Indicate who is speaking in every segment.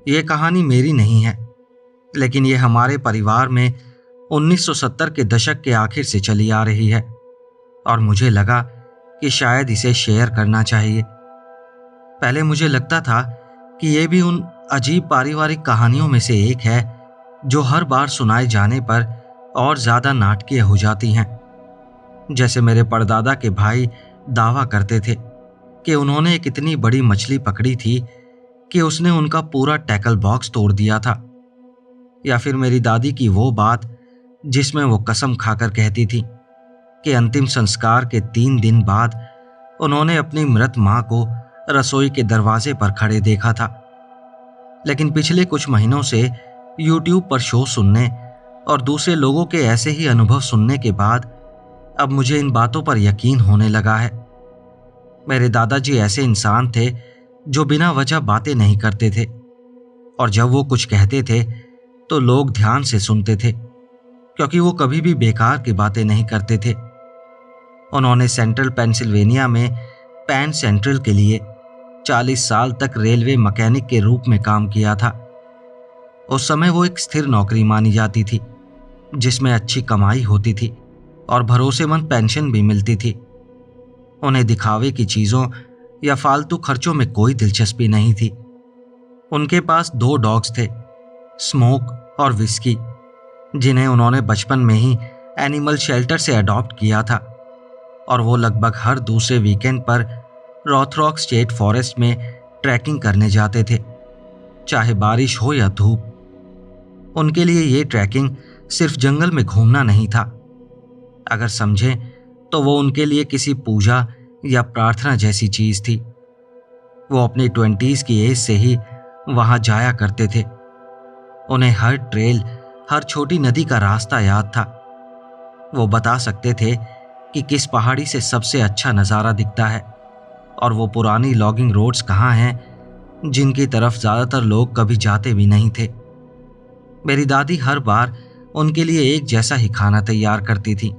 Speaker 1: ये कहानी मेरी नहीं है, लेकिन ये हमारे परिवार में 1970 के दशक के आखिर से चली आ रही है और मुझे लगा कि शायद इसे शेयर करना चाहिए। पहले मुझे लगता था कि ये भी उन अजीब पारिवारिक कहानियों में से एक है जो हर बार सुनाए जाने पर और ज़्यादा नाटकीय हो जाती हैं। जैसे मेरे परदादा के भाई दावा करते थे कि उन्होंने एक इतनी बड़ी मछली पकड़ी थी कि उसने उनका पूरा टैकल बॉक्स तोड़ दिया था, या फिर मेरी दादी की वो बात जिसमें वो कसम खाकर कहती थी कि अंतिम संस्कार के 3 दिन बाद उन्होंने अपनी मृत मां को रसोई के दरवाजे पर खड़े देखा था। लेकिन पिछले कुछ महीनों से YouTube पर शो सुनने और दूसरे लोगों के ऐसे ही अनुभव सुनने के बाद अब मुझे इन बातों पर यकीन होने लगा है। मेरे दादाजी ऐसे इंसान थे जो बिना वजह बातें नहीं करते थे, और जब वो कुछ कहते थे तो लोग ध्यान से सुनते थे, क्योंकि वो कभी भी बेकार की बातें नहीं करते थे। उन्होंने सेंट्रल पेंसिल्वेनिया में पैन सेंट्रल के लिए 40 साल तक रेलवे मैकेनिक के रूप में काम किया था। उस समय वो एक स्थिर नौकरी मानी जाती थी जिसमें अच्छी कमाई होती थी और भरोसेमंद पेंशन भी मिलती थी। उन्हें दिखावे की चीज़ों या फालतू खर्चों में कोई दिलचस्पी नहीं थी। उनके पास 2 डॉग्स थे, स्मोक और विस्की, जिन्हें उन्होंने बचपन में ही एनिमल शेल्टर से अडॉप्ट किया था, और वो लगभग हर दूसरे वीकेंड पर रॉथरॉक स्टेट फॉरेस्ट में ट्रैकिंग करने जाते थे, चाहे बारिश हो या धूप। उनके लिए ये ट्रैकिंग सिर्फ जंगल में घूमना नहीं था। अगर समझें तो वो उनके लिए किसी पूजा या प्रार्थना जैसी चीज थी। वो अपनी 20s की एज से ही वहां जाया करते थे। उन्हें हर ट्रेल, हर छोटी नदी का रास्ता याद था। वो बता सकते थे कि किस पहाड़ी से सबसे अच्छा नज़ारा दिखता है और वो पुरानी लॉगिंग रोड्स कहाँ हैं जिनकी तरफ ज़्यादातर लोग कभी जाते भी नहीं थे। मेरी दादी हर बार उनके लिए एक जैसा ही खाना तैयार करती थी।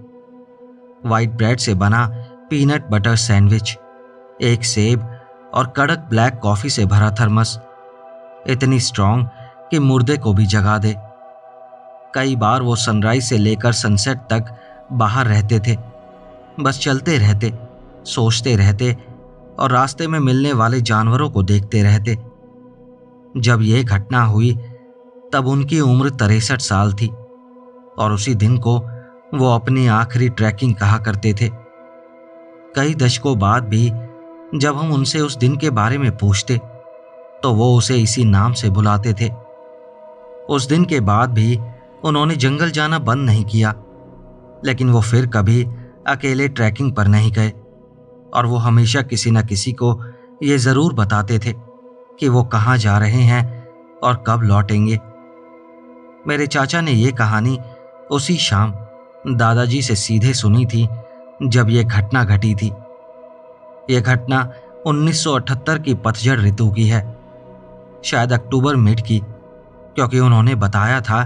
Speaker 1: वाइट ब्रेड से बना पीनट बटर सैंडविच, एक सेब और कड़क ब्लैक कॉफ़ी से भरा थर्मस, इतनी स्ट्रॉन्ग कि मुर्दे को भी जगा दे। कई बार वो सनराइज से लेकर सनसेट तक बाहर रहते थे, बस चलते रहते, सोचते रहते और रास्ते में मिलने वाले जानवरों को देखते रहते। जब यह घटना हुई तब उनकी उम्र 63 साल थी और उसी दिन को वो अपनी आखिरी ट्रैकिंग कहा करते थे। कई दशकों बाद भी जब हम उनसे उस दिन के बारे में पूछते तो वो उसे इसी नाम से बुलाते थे। उस दिन के बाद भी उन्होंने जंगल जाना बंद नहीं किया, लेकिन वो फिर कभी अकेले ट्रैकिंग पर नहीं गए और वो हमेशा किसी न किसी को ये ज़रूर बताते थे कि वो कहाँ जा रहे हैं और कब लौटेंगे। मेरे चाचा ने ये कहानी उसी शाम दादाजी से सीधे सुनी थी जब यह घटना घटी थी। यह घटना 1978 की पतझड़ ऋतु की है, शायद अक्टूबर मिड की, क्योंकि उन्होंने बताया था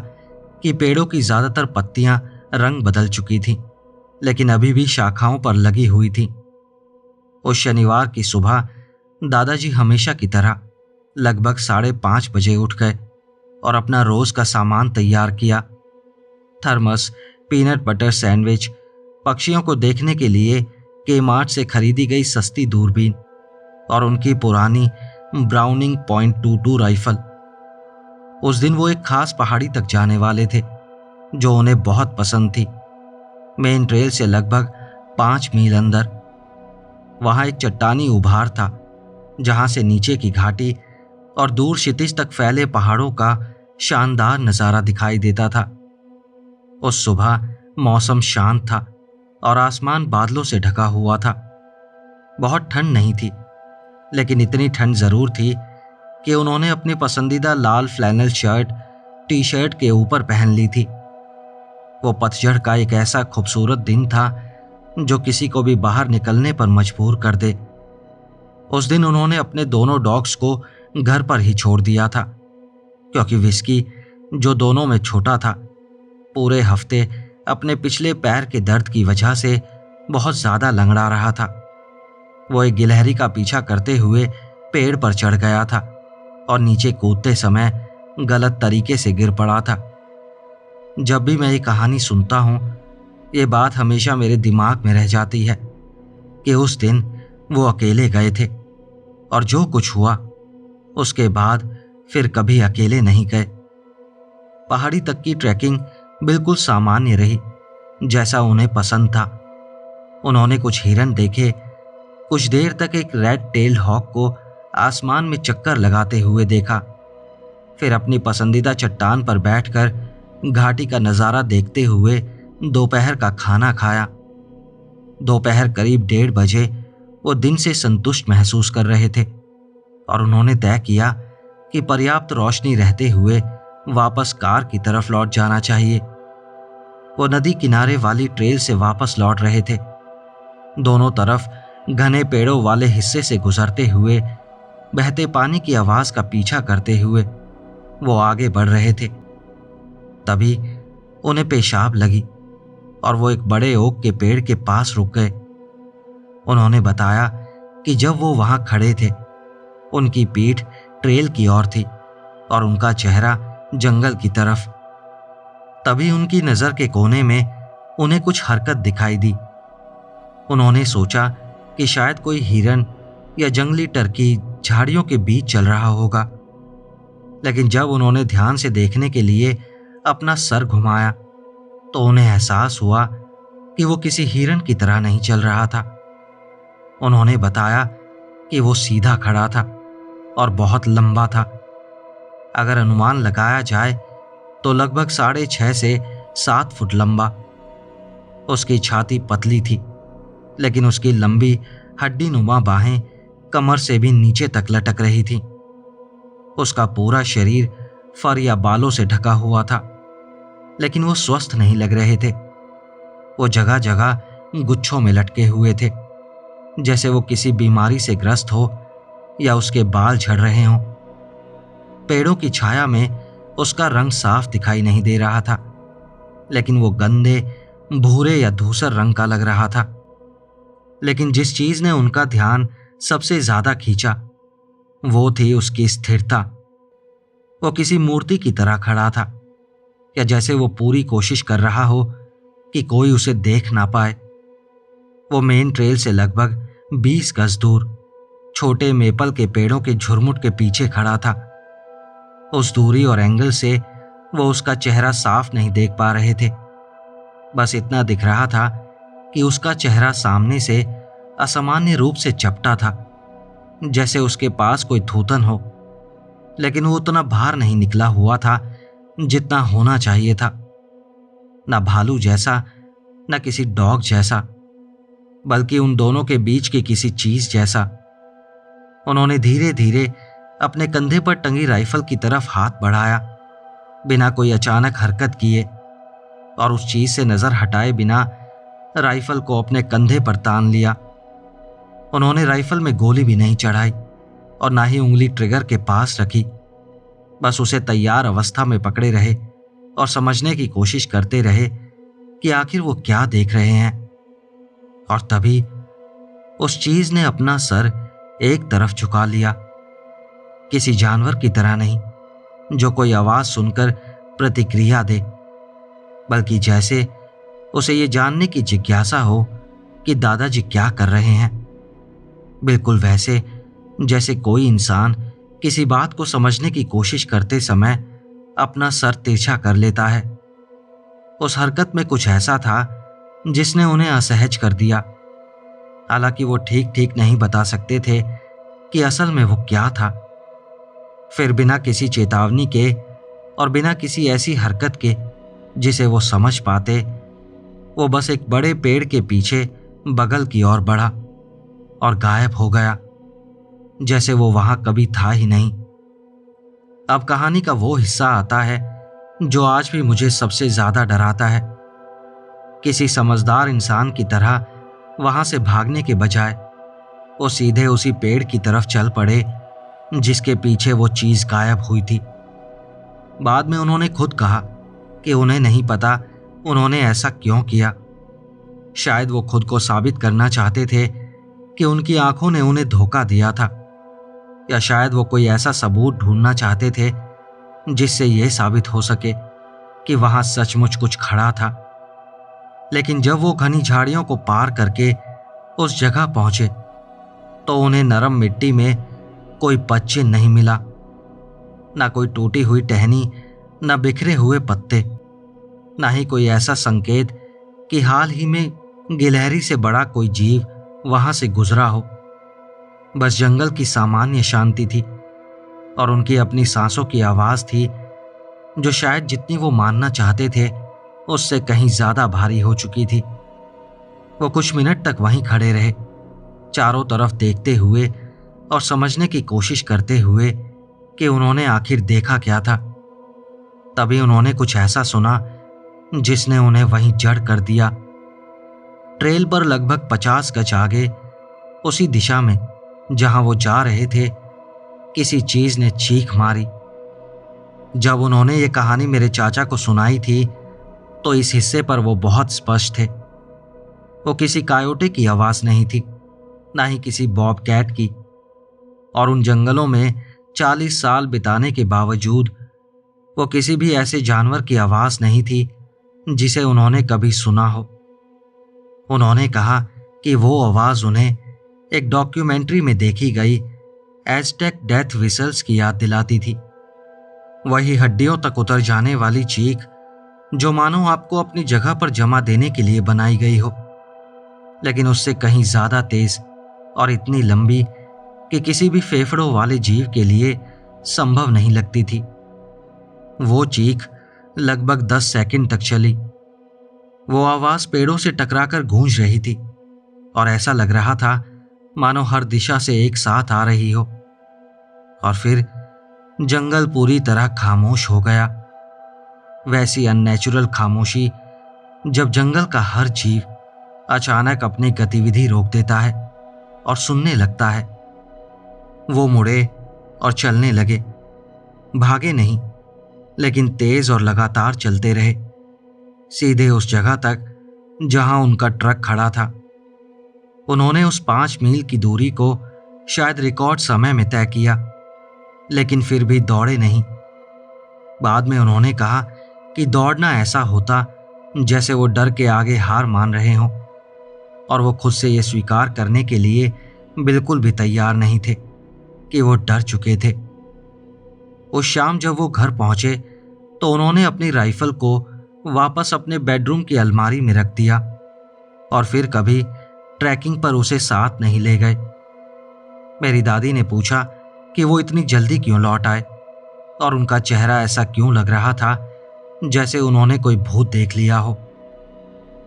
Speaker 1: कि पेड़ों की ज़्यादातर पत्तियां रंग बदल चुकी थीं, लेकिन अभी भी शाखाओं पर लगी हुई थीं। उस शनिवार की सुबह दादाजी हमेशा की तरह लगभग 5:30 बजे उठ गए और अपना रोज़ का सामान तैयार किया। थर्मस, पीनट बटर सैंडविच, पक्षियों को देखने के लिए के-मार्ट से खरीदी गई सस्ती दूरबीन और उनकी पुरानी ब्राउनिंग .22 राइफल। उस दिन वो एक खास पहाड़ी तक जाने वाले थे जो उन्हें बहुत पसंद थी, मेन ट्रेल से लगभग 5 मील अंदर। वहाँ एक चट्टानी उभार था जहाँ से नीचे की घाटी और दूर क्षितिज तक फैले पहाड़ों का शानदार नज़ारा दिखाई देता था। उस सुबह मौसम शांत था और आसमान बादलों से ढका हुआ था। बहुत ठंड नहीं थी, लेकिन इतनी ठंड ज़रूर थी कि उन्होंने अपनी पसंदीदा लाल फ्लैनल शर्ट टी शर्ट के ऊपर पहन ली थी। वो पतझड़ का एक ऐसा खूबसूरत दिन था जो किसी को भी बाहर निकलने पर मजबूर कर दे। उस दिन उन्होंने अपने दोनों डॉग्स को घर पर ही छोड़ दिया था, क्योंकि विस्की, जो दोनों में छोटा था, पूरे हफ्ते अपने पिछले पैर के दर्द की वजह से बहुत ज़्यादा लंगड़ा रहा था। वो एक गिलहरी का पीछा करते हुए पेड़ पर चढ़ गया था और नीचे कूदते समय गलत तरीके से गिर पड़ा था। जब भी मैं ये कहानी सुनता हूँ, ये बात हमेशा मेरे दिमाग में रह जाती है कि उस दिन वो अकेले गए थे और जो कुछ हुआ उसके बाद फिर कभी अकेले नहीं गए। पहाड़ी तक की ट्रैकिंग बिल्कुल सामान्य रही, जैसा उन्हें पसंद था। उन्होंने कुछ हिरन देखे, कुछ देर तक एक रेड टेल्ड हॉक को आसमान में चक्कर लगाते हुए देखा, फिर अपनी पसंदीदा चट्टान पर बैठकर घाटी का नज़ारा देखते हुए दोपहर का खाना खाया। दोपहर करीब 1:30 बजे वो दिन से संतुष्ट महसूस कर रहे थे और उन्होंने तय किया कि पर्याप्त रोशनी रहते हुए वापस कार की तरफ लौट जाना चाहिए। वो नदी किनारे वाली ट्रेल से वापस लौट रहे थे। दोनों तरफ घने पेड़ों वाले हिस्से से गुजरते हुए बहते पानी की आवाज का पीछा करते हुए वो आगे बढ़ रहे थे। तभी उन्हें पेशाब लगी और वो एक बड़े ओक के पेड़ के पास रुक गए। उन्होंने बताया कि जब वो वहां खड़े थे, उनकी पीठ ट्रेल की ओर थी और उनका चेहरा जंगल की तरफ। तभी उनकी नजर के कोने में उन्हें कुछ हरकत दिखाई दी। उन्होंने सोचा कि शायद कोई हिरन या जंगली टर्की झाड़ियों के बीच चल रहा होगा, लेकिन जब उन्होंने ध्यान से देखने के लिए अपना सर घुमाया तो उन्हें एहसास हुआ कि वो किसी हिरन की तरह नहीं चल रहा था। उन्होंने बताया कि वो सीधा खड़ा था और बहुत लंबा था। अगर अनुमान लगाया जाए तो लगभग 6.5 से 7 फुट लंबा। उसकी छाती पतली थी, लेकिन उसकी लंबी हड्डी नुमा बाहें कमर से भी नीचे तक लटक रही थीं। उसका पूरा शरीर फर या बालों से ढका हुआ था, लेकिन वो स्वस्थ नहीं लग रहे थे। वो जगह जगह गुच्छों में लटके हुए थे, जैसे वो किसी बीमारी से ग्रस्त हो या उसके बाल झड़ रहे हों। पेड़ों की छाया में उसका रंग साफ दिखाई नहीं दे रहा था, लेकिन वो गंदे भूरे या धूसर रंग का लग रहा था। लेकिन जिस चीज ने उनका ध्यान सबसे ज्यादा खींचा वो थी उसकी स्थिरता। वो किसी मूर्ति की तरह खड़ा था, या जैसे वो पूरी कोशिश कर रहा हो कि कोई उसे देख ना पाए। वो मेन ट्रेल से लगभग 20 गज दूर छोटे मेपल के पेड़ों के झुरमुट के पीछे खड़ा था। उस दूरी और एंगल से वो उसका चेहरा साफ नहीं देख पा रहे थे। बस इतना दिख रहा था कि उसका चेहरा सामने से असामान्य रूप से चपटा था, जैसे उसके पास कोई थूथन हो, लेकिन वो उतना बाहर नहीं निकला हुआ था जितना होना चाहिए था। न भालू जैसा, न किसी डॉग जैसा, बल्कि उन दोनों के बीच की किसी चीज जैसा। उन्होंने धीरे धीरे अपने कंधे पर टंगी राइफल की तरफ हाथ बढ़ाया, बिना कोई अचानक हरकत किए, और उस चीज से नजर हटाए बिना राइफल को अपने कंधे पर तान लिया। उन्होंने राइफल में गोली भी नहीं चढ़ाई और ना ही उंगली ट्रिगर के पास रखी। बस उसे तैयार अवस्था में पकड़े रहे और समझने की कोशिश करते रहे कि आखिर वो क्या देख रहे हैं। और तभी उस चीज ने अपना सर एक तरफ झुका लिया, किसी जानवर की तरह नहीं जो कोई आवाज सुनकर प्रतिक्रिया दे, बल्कि जैसे उसे ये जानने की जिज्ञासा हो कि दादाजी क्या कर रहे हैं। बिल्कुल वैसे जैसे कोई इंसान किसी बात को समझने की कोशिश करते समय अपना सर तिरछा कर लेता है। उस हरकत में कुछ ऐसा था जिसने उन्हें असहज कर दिया। हालांकि वो ठीक ठीक नहीं बता सकते थे कि असल में वो क्या था। फिर बिना किसी चेतावनी के और बिना किसी ऐसी हरकत के जिसे वो समझ पाते, वो बस एक बड़े पेड़ के पीछे बगल की ओर बढ़ा और गायब हो गया, जैसे वो वहां कभी था ही नहीं। अब कहानी का वो हिस्सा आता है जो आज भी मुझे सबसे ज्यादा डराता है। किसी समझदार इंसान की तरह वहां से भागने के बजाय वो सीधे उसी पेड़ की तरफ चल पड़े जिसके पीछे वो चीज गायब हुई थी। बाद में उन्होंने खुद कहा कि उन्हें नहीं पता उन्होंने ऐसा क्यों किया। शायद वो खुद को साबित करना चाहते थे कि उनकी आंखों ने उन्हें धोखा दिया था, या शायद वो कोई ऐसा सबूत ढूंढना चाहते थे जिससे यह साबित हो सके कि वहां सचमुच कुछ खड़ा था। लेकिन जब वो घनी झाड़ियों को पार करके उस जगह पहुंचे तो उन्हें नरम मिट्टी में कोई पदचिह्न नहीं मिला, ना कोई टूटी हुई टहनी, न बिखरे हुए पत्ते, ना ही कोई ऐसा संकेत कि हाल ही में गिलहरी से बड़ा कोई जीव वहां से गुजरा हो। बस जंगल की सामान्य शांति थी और उनकी अपनी सांसों की आवाज थी जो शायद जितनी वो मानना चाहते थे उससे कहीं ज्यादा भारी हो चुकी थी। वो कुछ मिनट तक वहीं खड़े रहे, चारों तरफ देखते हुए और समझने की कोशिश करते हुए कि उन्होंने आखिर देखा क्या था। तभी उन्होंने कुछ ऐसा सुना जिसने उन्हें वहीं जड़ कर दिया। ट्रेल पर लगभग 50 गज आगे, उसी दिशा में जहां वो जा रहे थे, किसी चीज ने चीख मारी। जब उन्होंने ये कहानी मेरे चाचा को सुनाई थी तो इस हिस्से पर वो बहुत स्पष्ट थे। वो किसी कायोटे की आवाज नहीं थी, ना ही किसी बॉबकैट की, और उन जंगलों में 40 साल बिताने के बावजूद वो किसी भी ऐसे जानवर की आवाज नहीं थी जिसे उन्होंने कभी सुना हो। उन्होंने कहा कि वो आवाज उन्हें एक डॉक्यूमेंट्री में देखी गई एज़टेक डेथ विसल्स की याद दिलाती थी। वही हड्डियों तक उतर जाने वाली चीख जो मानो आपको अपनी जगह पर जमा देने के लिए बनाई गई हो, लेकिन उससे कहीं ज्यादा तेज और इतनी लंबी कि किसी भी फेफड़ों वाले जीव के लिए संभव नहीं लगती थी। वो चीख लगभग 10 सेकंड तक चली। वो आवाज पेड़ों से टकराकर गूंज रही थी और ऐसा लग रहा था मानो हर दिशा से एक साथ आ रही हो। और फिर जंगल पूरी तरह खामोश हो गया। वैसी अननेचुरल खामोशी जब जंगल का हर जीव अचानक अपनी गतिविधि रोक देता है और सुनने लगता है। वो मुड़े और चलने लगे, भागे नहीं, लेकिन तेज और लगातार चलते रहे, सीधे उस जगह तक जहां उनका ट्रक खड़ा था। उन्होंने उस 5 मील की दूरी को शायद रिकॉर्ड समय में तय किया, लेकिन फिर भी दौड़े नहीं। बाद में उन्होंने कहा कि दौड़ना ऐसा होता जैसे वो डर के आगे हार मान रहे हों, और वो खुद से ये स्वीकार करने के लिए बिल्कुल भी तैयार नहीं थे कि वो डर चुके थे। उस शाम जब वो घर पहुंचे तो उन्होंने अपनी राइफल को वापस अपने बेडरूम की अलमारी में रख दिया और फिर कभी ट्रैकिंग पर उसे साथ नहीं ले गए। मेरी दादी ने पूछा कि वो इतनी जल्दी क्यों लौट आए और उनका चेहरा ऐसा क्यों लग रहा था जैसे उन्होंने कोई भूत देख लिया हो।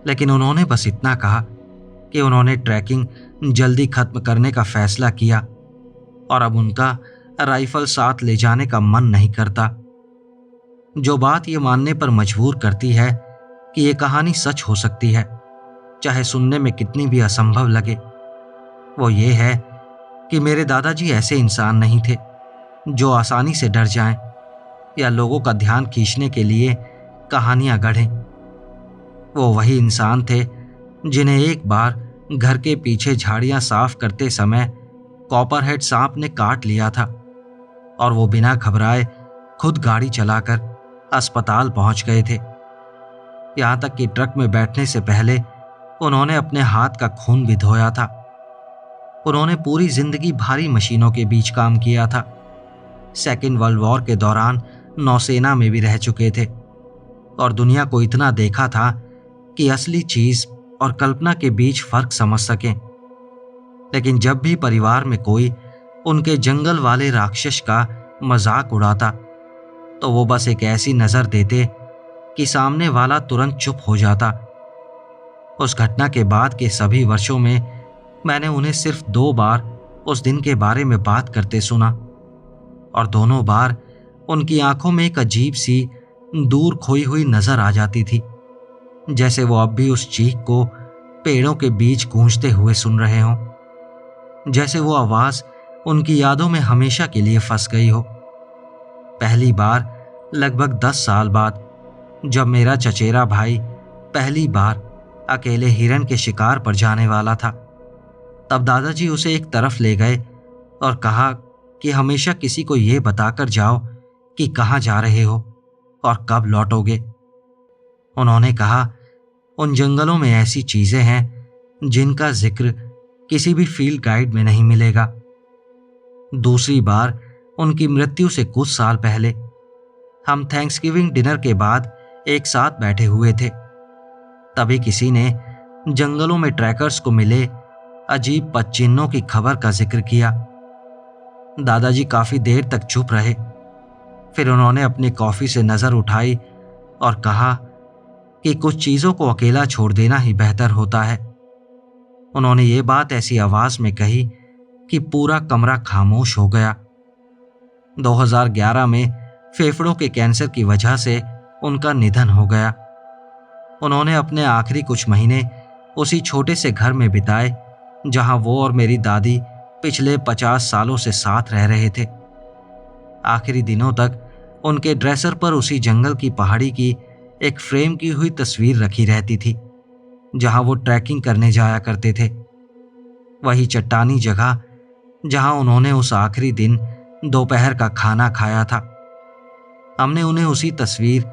Speaker 1: लेकिन उन्होंने बस इतना कहा कि उन्होंने ट्रैकिंग जल्दी खत्म करने का फैसला किया और अब उनका राइफल साथ ले जाने का मन नहीं करता। जो बात ये मानने पर मजबूर करती है कि ये कहानी सच हो सकती है, चाहे सुनने में कितनी भी असंभव लगे, वो ये है कि मेरे दादाजी ऐसे इंसान नहीं थे जो आसानी से डर जाएं या लोगों का ध्यान खींचने के लिए कहानियां गढ़ें। वो वही इंसान थे जिन्हें एक बार घर के पीछे झाड़ियां साफ करते समय कॉपरहेड सांप ने काट लिया था और वो बिना घबराए खुद गाड़ी चलाकर अस्पताल पहुंच गए थे। यहां तक कि ट्रक में बैठने से पहले उन्होंने अपने हाथ का खून भी धोया था। उन्होंने पूरी जिंदगी भारी मशीनों के बीच काम किया था। सेकेंड वर्ल्ड वॉर के दौरान नौसेना में भी रह चुके थे और दुनिया को इतना देखा था कि असली चीज और कल्पना के बीच फर्क समझ सकें। लेकिन जब भी परिवार में कोई उनके जंगल वाले राक्षस का मजाक उड़ाता तो वो बस एक ऐसी नजर देते कि सामने वाला तुरंत चुप हो जाता। उस घटना के बाद के सभी वर्षों में मैंने उन्हें सिर्फ 2 बार उस दिन के बारे में बात करते सुना और दोनों बार उनकी आंखों में एक अजीब सी दूर खोई हुई नजर आ जाती थी, जैसे वो अब भी उस चीख को पेड़ों के बीच गूंजते हुए सुन रहे हों, जैसे वो आवाज उनकी यादों में हमेशा के लिए फंस गई हो। पहली बार लगभग 10 साल बाद जब मेरा चचेरा भाई पहली बार अकेले हिरन के शिकार पर जाने वाला था, तब दादाजी उसे एक तरफ ले गए और कहा कि हमेशा किसी को ये बताकर जाओ कि कहाँ जा रहे हो और कब लौटोगे। उन्होंने कहा, उन जंगलों में ऐसी चीजें हैं जिनका जिक्र किसी भी फील्ड गाइड में नहीं मिलेगा। दूसरी बार उनकी मृत्यु से कुछ साल पहले हम थैंक्सगिविंग डिनर के बाद एक साथ बैठे हुए थे। तभी किसी ने जंगलों में ट्रैकर्स को मिले अजीब पदचिन्हों की खबर का जिक्र किया। दादाजी काफी देर तक चुप रहे। फिर उन्होंने अपनी कॉफी से नजर उठाई और कहा कि कुछ चीजों को अकेला छोड़ देना ही बेहतर होता है। उन्होंने ये बात ऐसी आवाज में कही कि पूरा कमरा खामोश हो गया। 2011 में फेफड़ों के कैंसर की वजह से उनका निधन हो गया। उन्होंने अपने आखिरी कुछ महीने उसी छोटे से घर में बिताए जहां वो और मेरी दादी पिछले 50 सालों से साथ रह रहे थे। आखिरी दिनों तक उनके ड्रेसर पर उसी जंगल की पहाड़ी की एक फ्रेम की हुई तस्वीर रखी रहती थी जहां वो ट्रैकिंग करने जाया करते थे। वही चट्टानी जगह जहां उन्होंने उस आखिरी दिन दोपहर का खाना खाया था। हमने उन्हें उसी तस्वीर,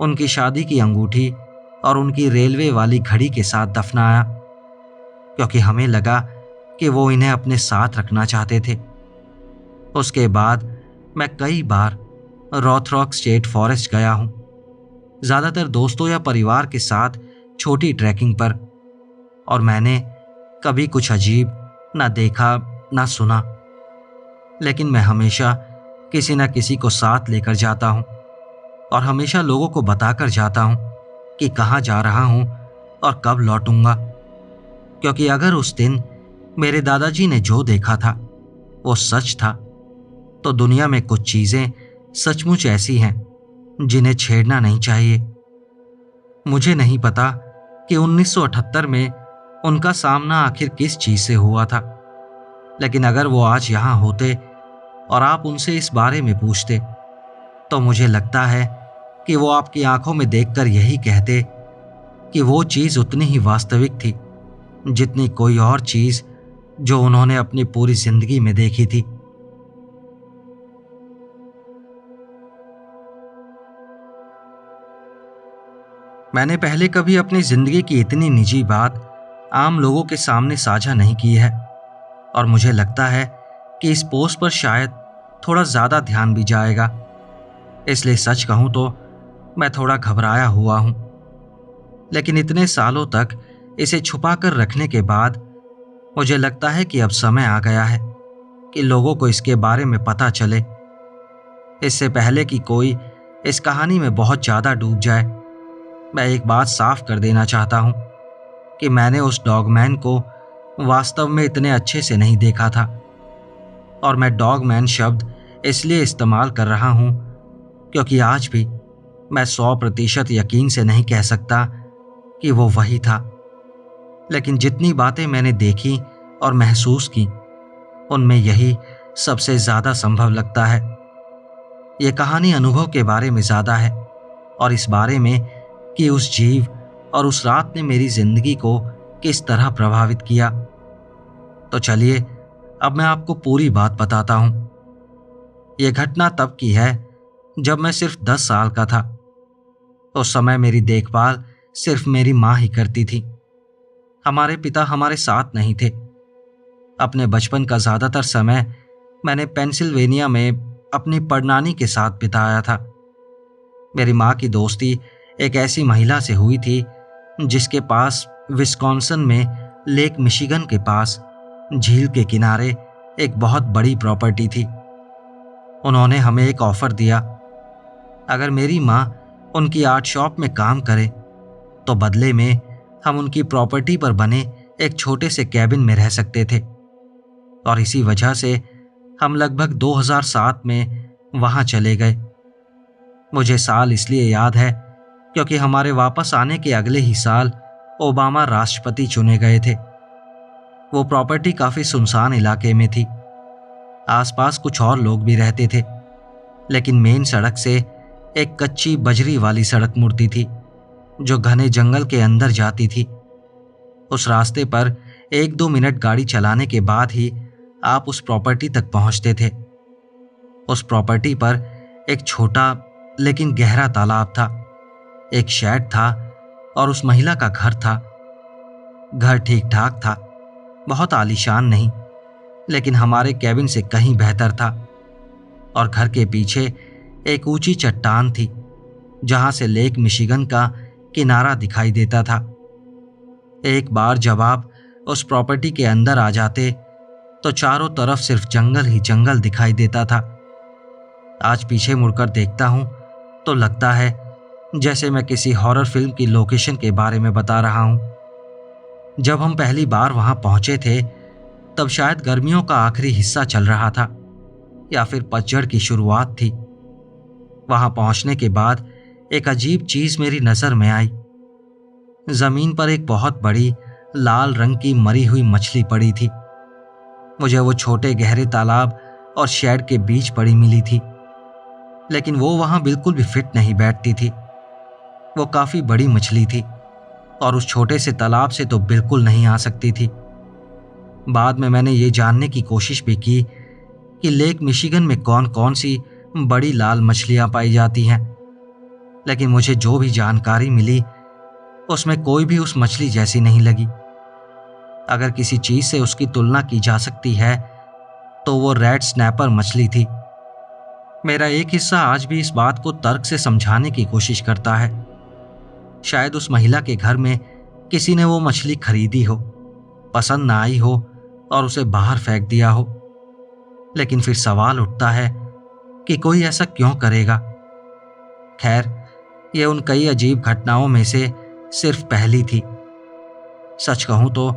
Speaker 1: उनकी शादी की अंगूठी और उनकी रेलवे वाली घड़ी के साथ दफनाया, क्योंकि हमें लगा कि वो इन्हें अपने साथ रखना चाहते थे। उसके बाद मैं कई बार रॉथरॉक स्टेट फॉरेस्ट गया हूं, ज्यादातर दोस्तों या परिवार के साथ छोटी ट्रैकिंग पर, और मैंने कभी कुछ अजीब ना देखा ना सुना। लेकिन मैं हमेशा किसी न किसी को साथ लेकर जाता हूं और हमेशा लोगों को बताकर जाता हूं कि कहाँ जा रहा हूं और कब लौटूंगा, क्योंकि अगर उस दिन मेरे दादाजी ने जो देखा था वो सच था, तो दुनिया में कुछ चीजें सचमुच ऐसी हैं जिन्हें छेड़ना नहीं चाहिए। मुझे नहीं पता कि 1978 में उनका सामना आखिर किस चीज से हुआ था, लेकिन अगर वो आज यहां होते और आप उनसे इस बारे में पूछते, तो मुझे लगता है कि वो आपकी आंखों में देखकर यही कहते कि वो चीज उतनी ही वास्तविक थी जितनी कोई और चीज जो उन्होंने अपनी पूरी जिंदगी में देखी थी। मैंने पहले कभी अपनी जिंदगी की इतनी निजी बात आम लोगों के सामने साझा नहीं की है, और मुझे लगता है कि इस पोस्ट पर शायद थोड़ा ज्यादा ध्यान भी जाएगा। इसलिए सच कहूं तो मैं थोड़ा घबराया हुआ हूं, लेकिन इतने सालों तक इसे छुपा कर रखने के बाद मुझे लगता है कि अब समय आ गया है कि लोगों को इसके बारे में पता चले। इससे पहले कि कोई इस कहानी में बहुत ज्यादा डूब जाए, मैं एक बात साफ कर देना चाहता हूं कि मैंने उस डॉगमैन को वास्तव में इतने अच्छे से नहीं देखा था, और मैं डॉगमैन शब्द इसलिए इस्तेमाल कर रहा हूं क्योंकि आज भी मैं 100% यकीन से नहीं कह सकता कि वो वही था। लेकिन जितनी बातें मैंने देखी और महसूस की, उनमें यही सबसे ज्यादा संभव लगता है। ये कहानी अनुभव के बारे में ज्यादा है, और इस बारे में कि उस जीव और उस रात ने मेरी जिंदगी को किस तरह प्रभावित किया। तो चलिए अब मैं आपको पूरी बात बताता हूं। यह घटना तब की है जब मैं सिर्फ 10 साल का था। उस समय मेरी देखभाल सिर्फ मेरी माँ ही करती थी। हमारे पिता हमारे साथ नहीं थे। अपने बचपन का ज्यादातर समय मैंने पेंसिल्वेनिया में अपनी पड़नानी के साथ बिताया था। मेरी माँ की दोस्ती एक ऐसी महिला से हुई थी जिसके पास विस्कॉन्सिन में लेक मिशिगन के पास झील के किनारे एक बहुत बड़ी प्रॉपर्टी थी। उन्होंने हमें एक ऑफर दिया, अगर मेरी माँ उनकी आर्ट शॉप में काम करे तो बदले में हम उनकी प्रॉपर्टी पर बने एक छोटे से कैबिन में रह सकते थे। और इसी वजह से हम लगभग 2007 में वहां चले गए। मुझे साल इसलिए याद है क्योंकि हमारे वापस आने के अगले ही साल ओबामा राष्ट्रपति चुने गए थे। वो प्रॉपर्टी काफी सुनसान इलाके में थी। आसपास कुछ और लोग भी रहते थे, लेकिन मेन सड़क से एक कच्ची बजरी वाली सड़क मुड़ती थी जो घने जंगल के अंदर जाती थी। उस रास्ते पर 1-2 मिनट गाड़ी चलाने के बाद ही आप उस प्रॉपर्टी तक पहुंचते थे। उस प्रॉपर्टी पर एक छोटा लेकिन गहरा तालाब था, एक शेड था और उस महिला का घर था। घर ठीक ठाक था, बहुत आलीशान नहीं, लेकिन हमारे कैबिन से कहीं बेहतर था। और घर के पीछे एक ऊंची चट्टान थी जहां से लेक मिशिगन का किनारा दिखाई देता था। एक बार जब आप उस प्रॉपर्टी के अंदर आ जाते तो चारों तरफ सिर्फ जंगल ही जंगल दिखाई देता था। आज पीछे मुड़कर देखता हूं तो लगता है जैसे मैं किसी हॉरर फिल्म की लोकेशन के बारे में बता रहा हूं। जब हम पहली बार वहां पहुंचे थे तब शायद गर्मियों का आखिरी हिस्सा चल रहा था या फिर पतझड़ की शुरुआत थी। वहां पहुंचने के बाद एक अजीब चीज मेरी नजर में आई। जमीन पर एक बहुत बड़ी लाल रंग की मरी हुई मछली पड़ी थी। मुझे वो छोटे गहरे तालाब और शेड के बीच पड़ी मिली थी, लेकिन वो वहां बिल्कुल भी फिट नहीं बैठती थी। वो काफी बड़ी मछली थी और उस छोटे से तालाब से तो बिल्कुल नहीं आ सकती थी। बाद में मैंने ये जानने की कोशिश भी की कि लेक मिशिगन में कौन कौन सी बड़ी लाल मछलियां पाई जाती हैं, लेकिन मुझे जो भी जानकारी मिली उसमें कोई भी उस मछली जैसी नहीं लगी। अगर किसी चीज से उसकी तुलना की जा सकती है तो वो रेड स्नैपर मछली थी। मेरा एक हिस्सा आज भी इस बात को तर्क से समझाने की कोशिश करता है। शायद उस महिला के घर में किसी ने वो मछली खरीदी हो, पसंद ना आई हो और उसे बाहर फेंक दिया हो। लेकिन फिर सवाल उठता है कि कोई ऐसा क्यों करेगा। खैर, यह उन कई अजीब घटनाओं में से सिर्फ पहली थी। सच कहूं तो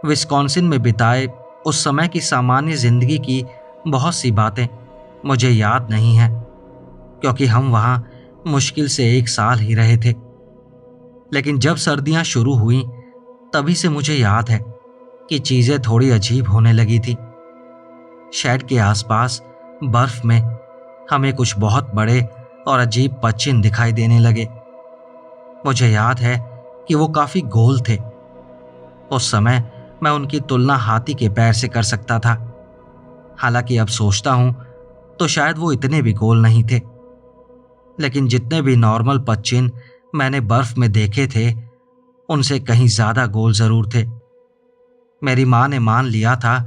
Speaker 1: विस्कॉन्सिन में बिताए उस समय की सामान्य जिंदगी की बहुत सी बातें मुझे याद नहीं हैं, क्योंकि हम वहां मुश्किल से 1 साल ही रहे थे। लेकिन जब सर्दियां शुरू हुई तभी से मुझे याद है कि चीजें थोड़ी अजीब होने लगी थी। शेड के आसपास बर्फ में हमें कुछ बहुत बड़े और अजीब पश्चिम दिखाई देने लगे। मुझे याद है कि वो काफी गोल थे। उस समय मैं उनकी तुलना हाथी के पैर से कर सकता था। हालांकि अब सोचता हूं तो शायद वो इतने भी गोल नहीं थे, लेकिन जितने भी नॉर्मल पश्चिम मैंने बर्फ में देखे थे उनसे कहीं ज्यादा गोल जरूर थे। मेरी मां ने मान लिया था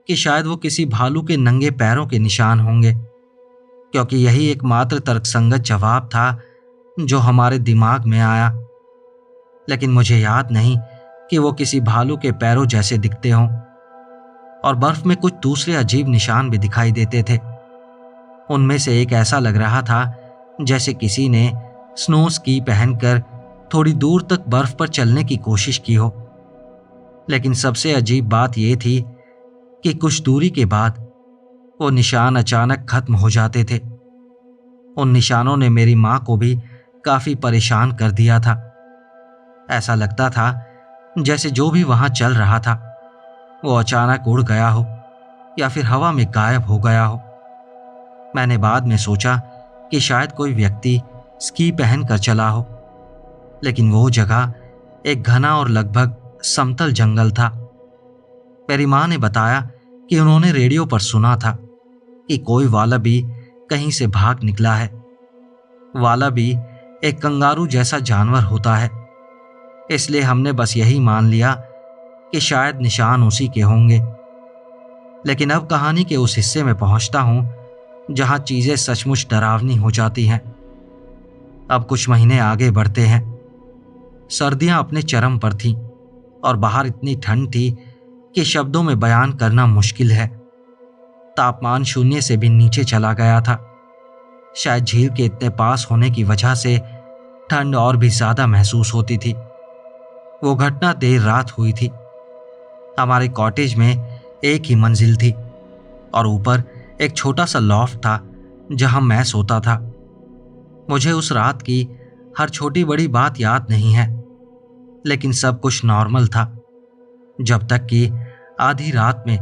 Speaker 1: कि शायद वो किसी भालू के नंगे पैरों के निशान होंगे, क्योंकि यही एकमात्र तर्कसंगत जवाब था जो हमारे दिमाग में आया। लेकिन मुझे याद नहीं कि वो किसी भालू के पैरों जैसे दिखते हों। और बर्फ में कुछ दूसरे अजीब निशान भी दिखाई देते थे। उनमें से एक ऐसा लग रहा था जैसे किसी ने स्नो स्की पहनकर थोड़ी दूर तक बर्फ पर चलने की कोशिश की हो। लेकिन सबसे अजीब बात यह थी कि कुछ दूरी के बाद वो निशान अचानक खत्म हो जाते थे। उन निशानों ने मेरी मां को भी काफी परेशान कर दिया था। ऐसा लगता था जैसे जो भी वहां चल रहा था वो अचानक उड़ गया हो या फिर हवा में गायब हो गया हो। मैंने बाद में सोचा कि शायद कोई व्यक्ति स्की पहन कर चला हो, लेकिन वो जगह एक घना और लगभग समतल जंगल था। मेरी मां ने बताया कि उन्होंने रेडियो पर सुना था कि कोई वालाबी कहीं से भाग निकला है। वालाबी एक कंगारू जैसा जानवर होता है, इसलिए हमने बस यही मान लिया कि शायद निशान उसी के होंगे। लेकिन अब कहानी के उस हिस्से में पहुंचता हूं जहां चीजें सचमुच डरावनी हो जाती हैं। अब कुछ महीने आगे बढ़ते हैं। सर्दियां अपने चरम पर थीं और बाहर इतनी ठंड थी कि शब्दों में बयान करना मुश्किल है। तापमान 0 से भी नीचे चला गया था। शायद झील के इतने पास होने की वजह से ठंड और भी ज्यादा महसूस होती थी। वो घटना देर रात हुई थी। हमारे कॉटेज में एक ही मंजिल थी और ऊपर एक छोटा सा लॉफ्ट था जहां मैं सोता था। मुझे उस रात की हर छोटी बड़ी बात याद नहीं है, लेकिन सब कुछ नॉर्मल था जब तक कि आधी रात में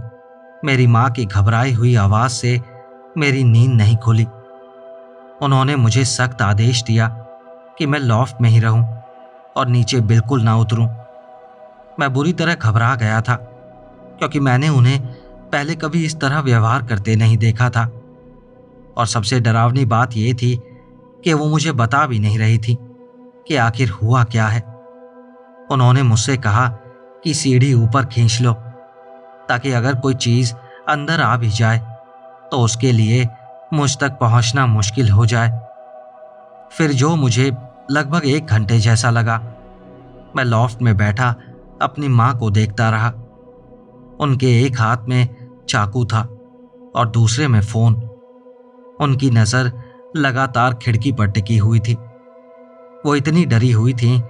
Speaker 1: मेरी मां की घबराई हुई आवाज से मेरी नींद नहीं खुली। उन्होंने मुझे सख्त आदेश दिया कि मैं लॉफ्ट में ही रहूं और नीचे बिल्कुल ना उतरूं। मैं बुरी तरह घबरा गया था क्योंकि मैंने उन्हें पहले कभी इस तरह व्यवहार करते नहीं देखा था और सबसे डरावनी बात यह थी कि वो मुझे बता भी नहीं रही थी कि आखिर हुआ क्या है। उन्होंने मुझसे कहा कि सीढ़ी ऊपर खींच लो, ताकि अगर कोई चीज अंदर आ भी जाए तो उसके लिए मुझ तक पहुंचना मुश्किल हो जाए। फिर जो मुझे लगभग 1 घंटे जैसा लगा, मैं लॉफ्ट में बैठा अपनी माँ को देखता रहा। उनके एक हाथ में चाकू था और दूसरे में फोन। उनकी नजर लगातार खिड़की पर टिकी हुई थी। वो इतनी डरी हुई थी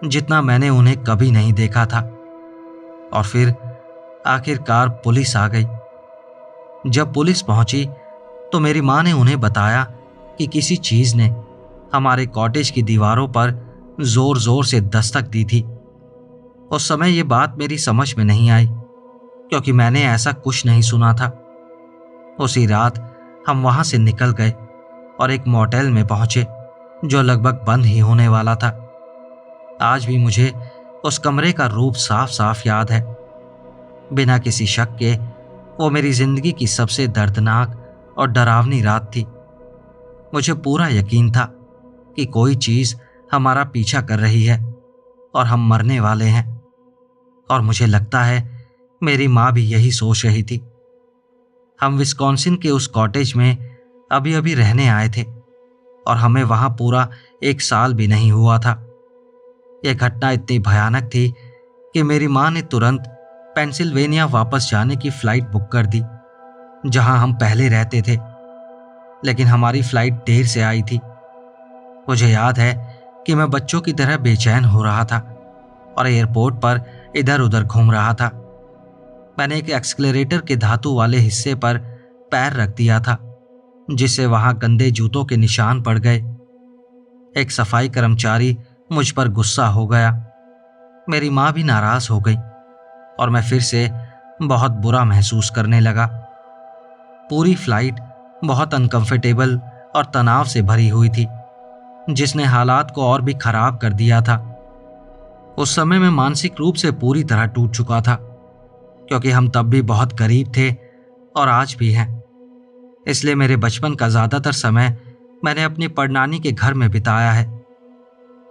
Speaker 1: जितना मैंने उन्हें कभी नहीं देखा था। और फिर आखिरकार पुलिस आ गई। जब पुलिस पहुंची तो मेरी माँ ने उन्हें बताया कि किसी चीज ने हमारे कॉटेज की दीवारों पर जोर जोर से दस्तक दी थी। उस समय ये बात मेरी समझ में नहीं आई, क्योंकि मैंने ऐसा कुछ नहीं सुना था। उसी रात हम वहां से निकल गए और एक मोटेल में पहुंचे जो लगभग बंद ही होने वाला था। आज भी मुझे उस कमरे का रूप साफ साफ याद है। बिना किसी शक के वो मेरी जिंदगी की सबसे दर्दनाक और डरावनी रात थी। मुझे पूरा यकीन था कि कोई चीज हमारा पीछा कर रही है और हम मरने वाले हैं। और मुझे लगता है मेरी माँ भी यही सोच रही थी। हम विस्कॉन्सिन के उस कॉटेज में अभी अभी रहने आए थे और हमें वहां पूरा 1 साल भी नहीं हुआ था। यह घटना इतनी भयानक थी कि मेरी माँ ने तुरंत पेंसिल्वेनिया वापस जाने की फ्लाइट बुक कर दी, जहां हम पहले रहते थे। लेकिन हमारी फ्लाइट देर से आई थी। मुझे याद है कि मैं बच्चों की तरह बेचैन हो रहा था और एयरपोर्ट पर इधर उधर घूम रहा था। मैंने एक एक्सक्लेरेटर के धातु वाले हिस्से पर पैर रख दिया था, जिससे वहां गंदे जूतों के निशान पड़ गए। एक सफाई कर्मचारी मुझ पर गुस्सा हो गया। मेरी माँ भी नाराज हो गई और मैं फिर से बहुत बुरा महसूस करने लगा। पूरी फ्लाइट बहुत अनकंफर्टेबल और तनाव से भरी हुई थी, जिसने हालात को और भी खराब कर दिया था। उस समय मैं मानसिक रूप से पूरी तरह टूट चुका था, क्योंकि हम तब भी बहुत गरीब थे और आज भी हैं। इसलिए मेरे बचपन का ज़्यादातर समय मैंने अपनी परनानी के घर में बिताया है।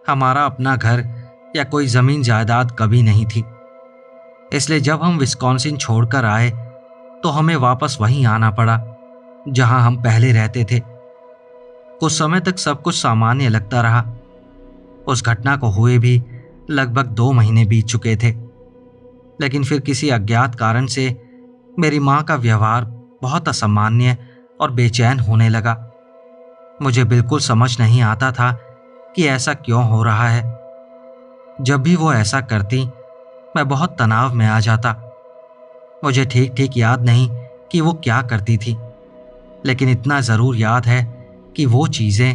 Speaker 1: हमारा अपना घर या कोई ज़मीन जायदाद कभी नहीं थी। इसलिए जब हम विस्कॉन्सिन छोड़कर आए तो हमें वापस वहीं आना पड़ा जहां हम पहले रहते थे। कुछ समय तक सब कुछ सामान्य लगता रहा। उस घटना को हुए भी लगभग 2 महीने बीत चुके थे, लेकिन फिर किसी अज्ञात कारण से मेरी माँ का व्यवहार बहुत असामान्य और बेचैन होने लगा। मुझे बिल्कुल समझ नहीं आता था कि ऐसा क्यों हो रहा है। जब भी वो ऐसा करती, मैं बहुत तनाव में आ जाता। मुझे ठीक ठीक याद नहीं कि वो क्या करती थी, लेकिन इतना ज़रूर याद है कि वो चीज़ें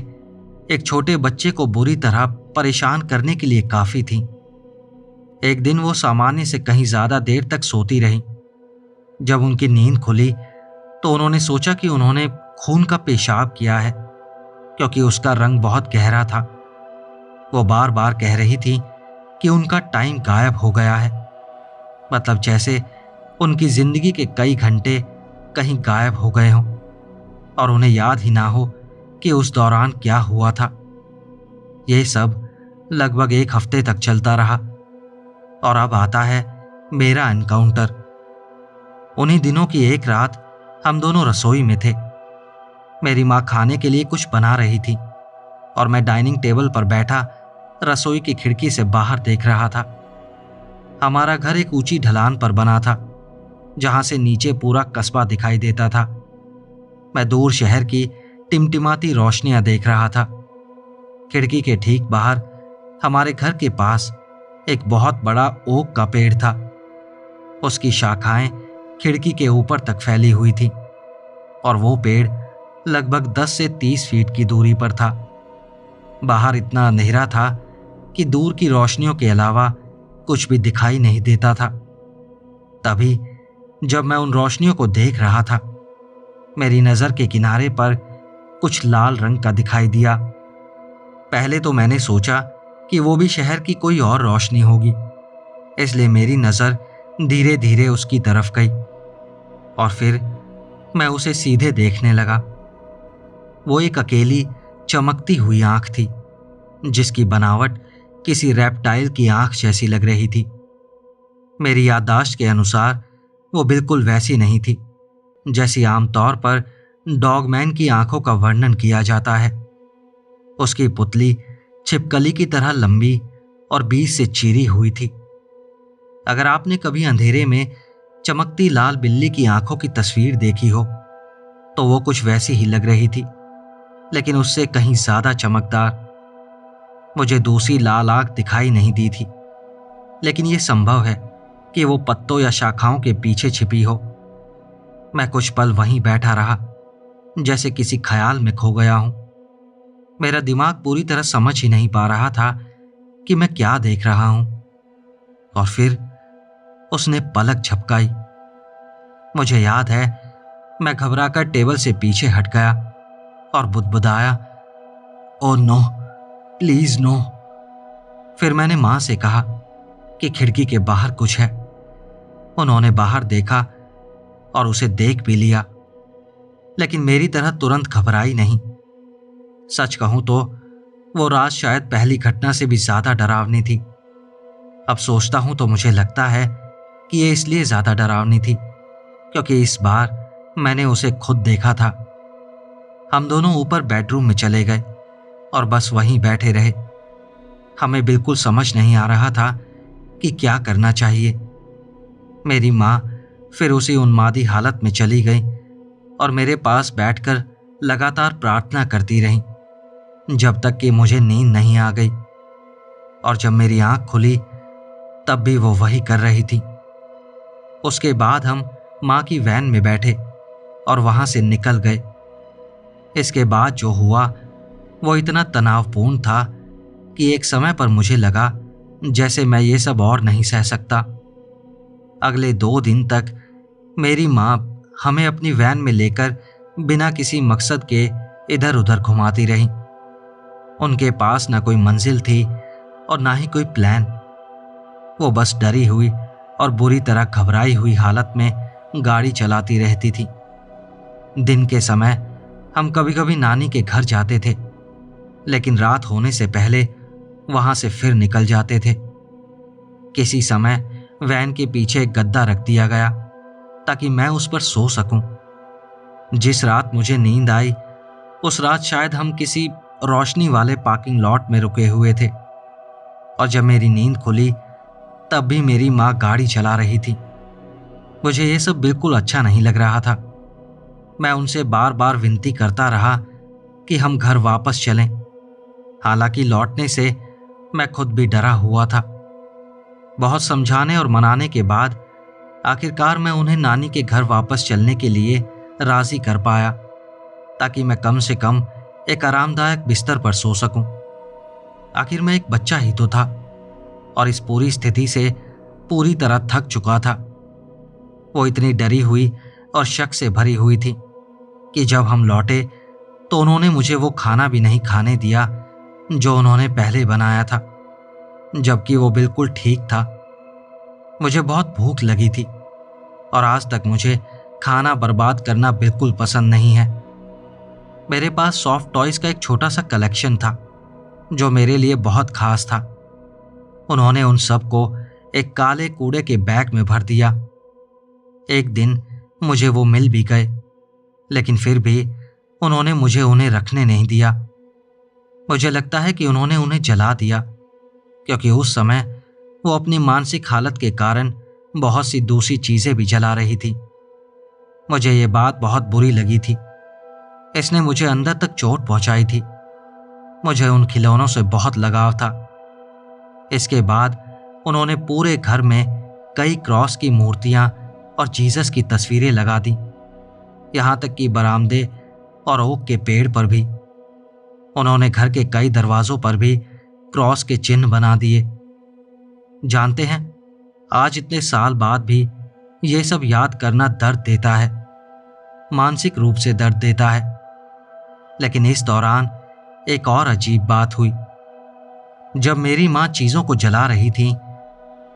Speaker 1: एक छोटे बच्चे को बुरी तरह परेशान करने के लिए काफ़ी थीं। एक दिन वो सामान्य से कहीं ज़्यादा देर तक सोती रही। जब उनकी नींद खुली तो उन्होंने सोचा कि उन्होंने खून का पेशाब किया है, क्योंकि उसका रंग बहुत गहरा था। वो बार बार कह रही थी कि उनका टाइम गायब हो गया है, मतलब जैसे उनकी जिंदगी के कई घंटे कहीं गायब हो गए हों और उन्हें याद ही ना हो कि उस दौरान क्या हुआ था। ये सब लगभग 1 हफ्ते तक चलता रहा और अब आता है मेरा एनकाउंटर। उन्हीं दिनों की एक रात हम दोनों रसोई में थे। मेरी माँ खाने के लिए कुछ बना रही थी और मैं डाइनिंग टेबल पर बैठा रसोई की खिड़की से बाहर देख रहा था। हमारा घर एक ऊंची ढलान पर बना था, जहां से नीचे पूरा कस्बा दिखाई देता था। मैं दूर शहर की टिमटिमाती रोशनियां देख रहा था। खिड़की के ठीक बाहर हमारे घर के पास एक बहुत बड़ा ओक का पेड़ था। उसकी शाखाएं खिड़की के ऊपर तक फैली हुई थी और वो पेड़ लगभग 10 से 30 फीट की दूरी पर था। बाहर इतना अंधेरा था कि दूर की रोशनियों के अलावा कुछ भी दिखाई नहीं देता था। तभी जब मैं उन रोशनियों को देख रहा था, मेरी नज़र के किनारे पर कुछ लाल रंग का दिखाई दिया। पहले तो मैंने सोचा कि वो भी शहर की कोई और रोशनी होगी, इसलिए मेरी नज़र धीरे धीरे उसकी तरफ गई और फिर मैं उसे सीधे देखने लगा। वो एक अकेली चमकती हुई आंख थी, जिसकी बनावट किसी रेप्टाइल की आंख जैसी लग रही थी। मेरी याददाश्त के अनुसार वो बिल्कुल वैसी नहीं थी जैसी आमतौर पर डॉगमैन की आंखों का वर्णन किया जाता है। उसकी पुतली छिपकली की तरह लंबी और बीच से चीरी हुई थी। अगर आपने कभी अंधेरे में चमकती लाल बिल्ली की आंखों की तस्वीर देखी हो तो वो कुछ वैसी ही लग रही थी, लेकिन उससे कहीं ज्यादा चमकदार। मुझे दूसरी लाल आंख दिखाई नहीं दी थी, लेकिन यह संभव है कि वो पत्तों या शाखाओं के पीछे छिपी हो। मैं कुछ पल वहीं बैठा रहा, जैसे किसी ख्याल में खो गया हूं। मेरा दिमाग पूरी तरह समझ ही नहीं पा रहा था कि मैं क्या देख रहा हूं। और फिर उसने पलक झपकाई। मुझे याद है, मैं घबराकर टेबल से पीछे हट गया और बुदबुदाया, ओ नो, प्लीज नो। फिर मैंने मां से कहा कि खिड़की के बाहर कुछ है। उन्होंने बाहर देखा और उसे देख भी लिया, लेकिन मेरी तरह तुरंत घबराई नहीं। सच कहूं तो वो रात शायद पहली घटना से भी ज्यादा डरावनी थी। अब सोचता हूं तो मुझे लगता है कि ये इसलिए ज्यादा डरावनी थी क्योंकि इस बार मैंने उसे खुद देखा था। हम दोनों ऊपर बेडरूम में चले गए और बस वहीं बैठे रहे। हमें बिल्कुल समझ नहीं आ रहा था कि क्या करना चाहिए। मेरी माँ फिर उसी उन्मादी हालत में चली गई और मेरे पास बैठकर लगातार प्रार्थना करती रही जब तक कि मुझे नींद नहीं आ गई। और जब मेरी आंख खुली तब भी वो वही कर रही थी। उसके बाद हम माँ की वैन में बैठे और वहां से निकल गए। इसके बाद जो हुआ वो इतना तनावपूर्ण था कि एक समय पर मुझे लगा जैसे मैं ये सब और नहीं सह सकता। अगले 2 दिन तक मेरी माँ हमें अपनी वैन में लेकर बिना किसी मकसद के इधर उधर घुमाती रही। उनके पास ना कोई मंजिल थी और ना ही कोई प्लान। वो बस डरी हुई और बुरी तरह घबराई हुई हालत में गाड़ी चलाती रहती थी। दिन के समय हम कभी कभी नानी के घर जाते थे, लेकिन रात होने से पहले वहां से फिर निकल जाते थे। किसी समय वैन के पीछे एक गद्दा रख दिया गया ताकि मैं उस पर सो सकूं। जिस रात मुझे नींद आई उस रात शायद हम किसी रोशनी वाले पार्किंग लॉट में रुके हुए थे, और जब मेरी नींद खुली तब भी मेरी माँ गाड़ी चला रही थी। मुझे ये सब बिल्कुल अच्छा नहीं लग रहा था। मैं उनसे बार बार विनती करता रहा कि हम घर वापस चलें। हालांकि लौटने से मैं खुद भी डरा हुआ था। बहुत समझाने और मनाने के बाद आखिरकार मैं उन्हें नानी के घर वापस चलने के लिए राजी कर पाया ताकि मैं कम से कम एक आरामदायक बिस्तर पर सो सकूं। आखिर मैं एक बच्चा ही तो था और इस पूरी स्थिति से पूरी तरह थक चुका था। वो इतनी डरी हुई और शक से भरी हुई थी कि जब हम लौटे तो उन्होंने मुझे वो खाना भी नहीं खाने दिया जो उन्होंने पहले बनाया था, जबकि वो बिल्कुल ठीक था। मुझे बहुत भूख लगी थी और आज तक मुझे खाना बर्बाद करना बिल्कुल पसंद नहीं है। मेरे पास सॉफ्ट टॉयज का एक छोटा सा कलेक्शन था जो मेरे लिए बहुत खास था। उन्होंने उन सब को एक काले कूड़े के बैग में भर दिया। एक दिन मुझे वो मिल भी गए, लेकिन फिर भी उन्होंने मुझे उन्हें रखने नहीं दिया। मुझे लगता है कि उन्होंने उन्हें जला दिया, क्योंकि उस समय वो अपनी मानसिक हालत के कारण बहुत सी दूसरी चीजें भी जला रही थी। मुझे ये बात बहुत बुरी लगी थी। इसने मुझे अंदर तक चोट पहुंचाई थी। मुझे उन खिलौनों से बहुत लगाव था। इसके बाद उन्होंने पूरे घर में कई क्रॉस की मूर्तियां और जीसस की तस्वीरें लगा दी, यहां तक कि बरामदे और ओक के पेड़ पर भी। उन्होंने घर के कई दरवाजों पर भी क्रॉस के चिन्ह बना दिए। जानते हैं, आज इतने साल बाद भी ये सब याद करना दर्द देता है, मानसिक रूप से दर्द देता है। लेकिन इस दौरान एक और अजीब बात हुई। जब मेरी माँ चीजों को जला रही थी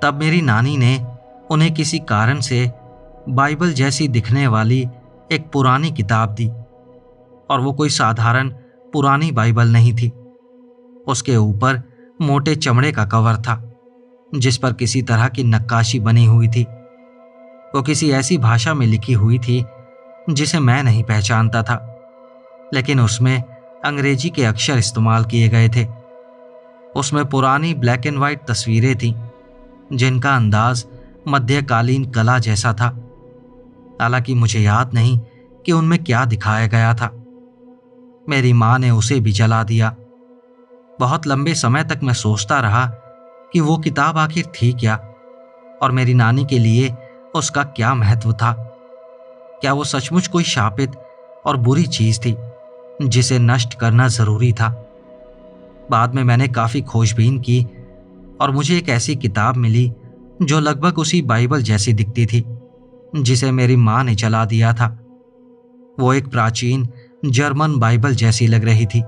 Speaker 1: तब मेरी नानी ने उन्हें किसी कारण से बाइबल जैसी दिखने वाली एक पुरानी किताब दी। और वो कोई साधारण पुरानी बाइबल नहीं थी। उसके ऊपर मोटे चमड़े का कवर था जिस पर किसी तरह की नक्काशी बनी हुई थी। वो किसी ऐसी भाषा में लिखी हुई थी जिसे मैं नहीं पहचानता था, लेकिन उसमें अंग्रेजी के अक्षर इस्तेमाल किए गए थे। उसमें पुरानी ब्लैक एंड वाइट तस्वीरें थीं जिनका अंदाज मध्यकालीन कला जैसा था। हालांकि मुझे याद नहीं कि उनमें क्या दिखाया गया था। मेरी माँ ने उसे भी जला दिया। बहुत लंबे समय तक मैं सोचता रहा कि वो किताब आखिर थी क्या और मेरी नानी के लिए उसका क्या महत्व था। क्या वो सचमुच कोई शापित और बुरी चीज थी जिसे नष्ट करना जरूरी था। बाद में मैंने काफी खोजबीन की और मुझे एक ऐसी किताब मिली जो लगभग उसी बाइबल जैसी दिखती थी जिसे मेरी माँ ने जला दिया था। वो एक प्राचीन जर्मन बाइबल जैसी लग रही थी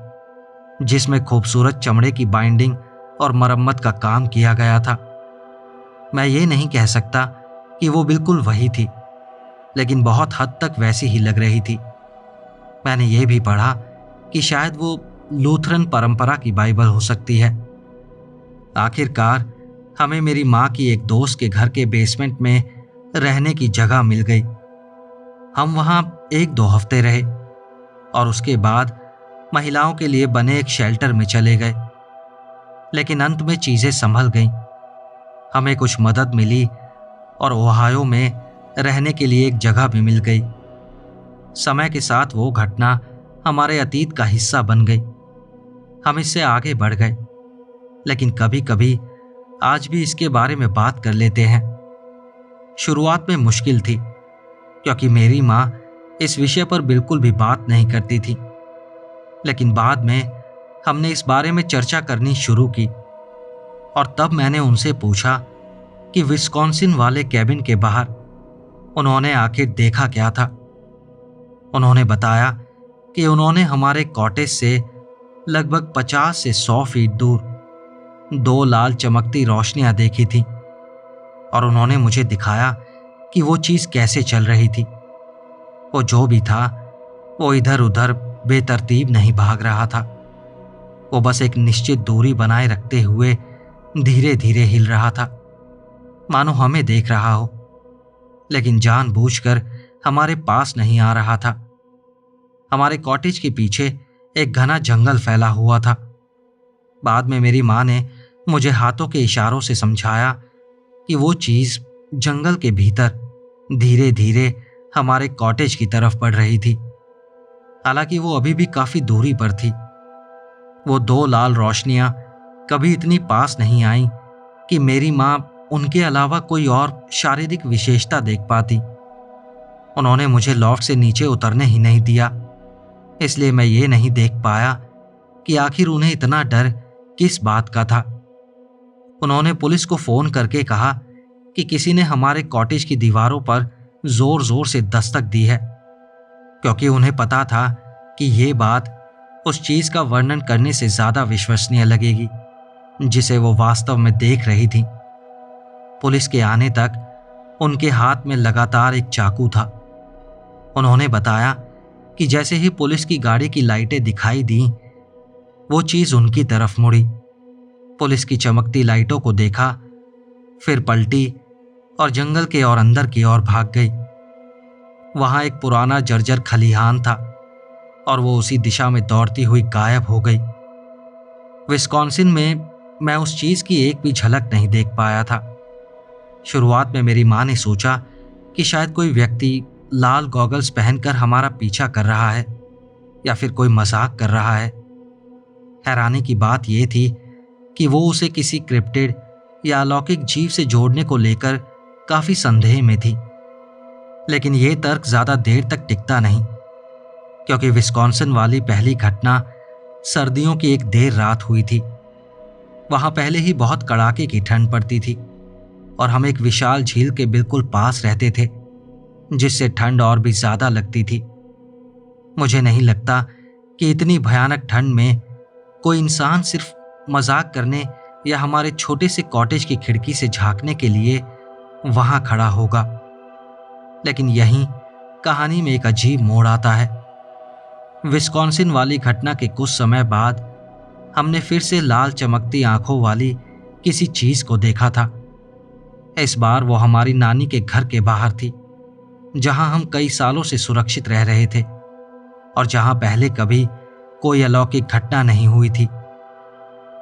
Speaker 1: जिसमें खूबसूरत चमड़े की बाइंडिंग और मरम्मत का काम किया गया था। मैं ये नहीं कह सकता कि वो बिल्कुल वही थी, लेकिन बहुत हद तक वैसी ही लग रही थी। मैंने ये भी पढ़ा कि शायद वो लूथरन परंपरा की बाइबल हो सकती है। आखिरकार हमें मेरी माँ की एक दोस्त के घर के बेसमेंट में रहने की जगह मिल गई। हम वहाँ 1-2 हफ्ते रहे और उसके बाद महिलाओं के लिए बने एक शेल्टर में चले गए। लेकिन अंत में चीजें संभल गईं। हमें कुछ मदद मिली और ओहायो में रहने के लिए एक जगह भी मिल गई। समय के साथ वो घटना हमारे अतीत का हिस्सा बन गई। हम इससे आगे बढ़ गए, लेकिन कभी कभी आज भी इसके बारे में बात कर लेते हैं। शुरुआत में मुश्किल थी क्योंकि मेरी माँ इस विषय पर बिल्कुल भी बात नहीं करती थी, लेकिन बाद में हमने इस बारे में चर्चा करनी शुरू की और तब मैंने उनसे पूछा कि विस्कॉन्सिन वाले कैबिन के बाहर उन्होंने आखिर देखा क्या था। उन्होंने बताया कि उन्होंने हमारे कॉटेज से लगभग 50 से 100 फीट दूर 2 लाल चमकती रोशनियां देखी थी और उन्होंने मुझे दिखाया कि वो चीज कैसे चल रही थी। वो जो भी था वो इधर उधर बेतरतीब नहीं भाग रहा था। वो बस एक निश्चित दूरी बनाए रखते हुए धीरे धीरे हिल रहा था, मानो हमें देख रहा हो, लेकिन जानबूझकर हमारे पास नहीं आ रहा था। हमारे कॉटेज के पीछे एक घना जंगल फैला हुआ था। बाद में मेरी माँ ने मुझे हाथों के इशारों से समझाया कि वो चीज जंगल के भीतर धीरे धीरे हमारे कॉटेज की तरफ बढ़ रही थी। हालांकि वो अभी भी काफी दूरी पर थी। वो 2 लाल रोशनियां कभी इतनी पास नहीं आईं कि मेरी माँ उनके अलावा कोई और शारीरिक विशेषता देख पाती। उन्होंने मुझे लॉफ्ट से नीचे उतरने ही नहीं दिया, इसलिए मैं ये नहीं देख पाया कि आखिर उन्हें इतना डर किस बात का था। उन्होंने पुलिस को फोन करके कहा कि किसी ने हमारे कॉटेज की दीवारों पर जोर जोर से दस्तक दी है, क्योंकि उन्हें पता था कि ये बात उस चीज का वर्णन करने से ज्यादा विश्वसनीय लगेगी जिसे वो वास्तव में देख रही थी। पुलिस के आने तक उनके हाथ में लगातार एक चाकू था। उन्होंने बताया कि जैसे ही पुलिस की गाड़ी की लाइटें दिखाई दी, वो चीज उनकी तरफ मुड़ी। पुलिस की चमकती लाइटों को देखा, फिर पलटी और जंगल के और अंदर की ओर भाग गई। वहां एक पुराना जर्जर खलिहान था और वो उसी दिशा में दौड़ती हुई गायब हो गई। विस्कॉन्सिन में मैं उस चीज की एक भी झलक नहीं देख पाया था। शुरुआत में मेरी माँ ने सोचा कि शायद कोई व्यक्ति लाल गॉगल्स पहनकर हमारा पीछा कर रहा है या फिर कोई मजाक कर रहा है। हैरानी की बात यह थी कि वो उसे किसी क्रिप्टिड या अलौकिक जीव से जोड़ने को लेकर काफी संदेह में थी। लेकिन यह तर्क ज्यादा देर तक टिकता नहीं, क्योंकि विस्कॉन्सिन वाली पहली घटना सर्दियों की एक देर रात हुई थी। वहां पहले ही बहुत कड़ाके की ठंड पड़ती थी और हम एक विशाल झील के बिल्कुल पास रहते थे, जिससे ठंड और भी ज्यादा लगती थी। मुझे नहीं लगता कि इतनी भयानक ठंड में कोई इंसान सिर्फ मजाक करने या हमारे छोटे से कॉटेज की खिड़की से झांकने के लिए वहां खड़ा होगा। लेकिन यहीं कहानी में एक अजीब मोड़ आता है। विस्कॉन्सिन वाली घटना के कुछ समय बाद हमने फिर से लाल चमकती आंखों वाली किसी चीज को देखा था। इस बार वो हमारी नानी के घर के बाहर थी, जहां हम कई सालों से सुरक्षित रह रहे थे और जहां पहले कभी कोई अलौकिक घटना नहीं हुई थी।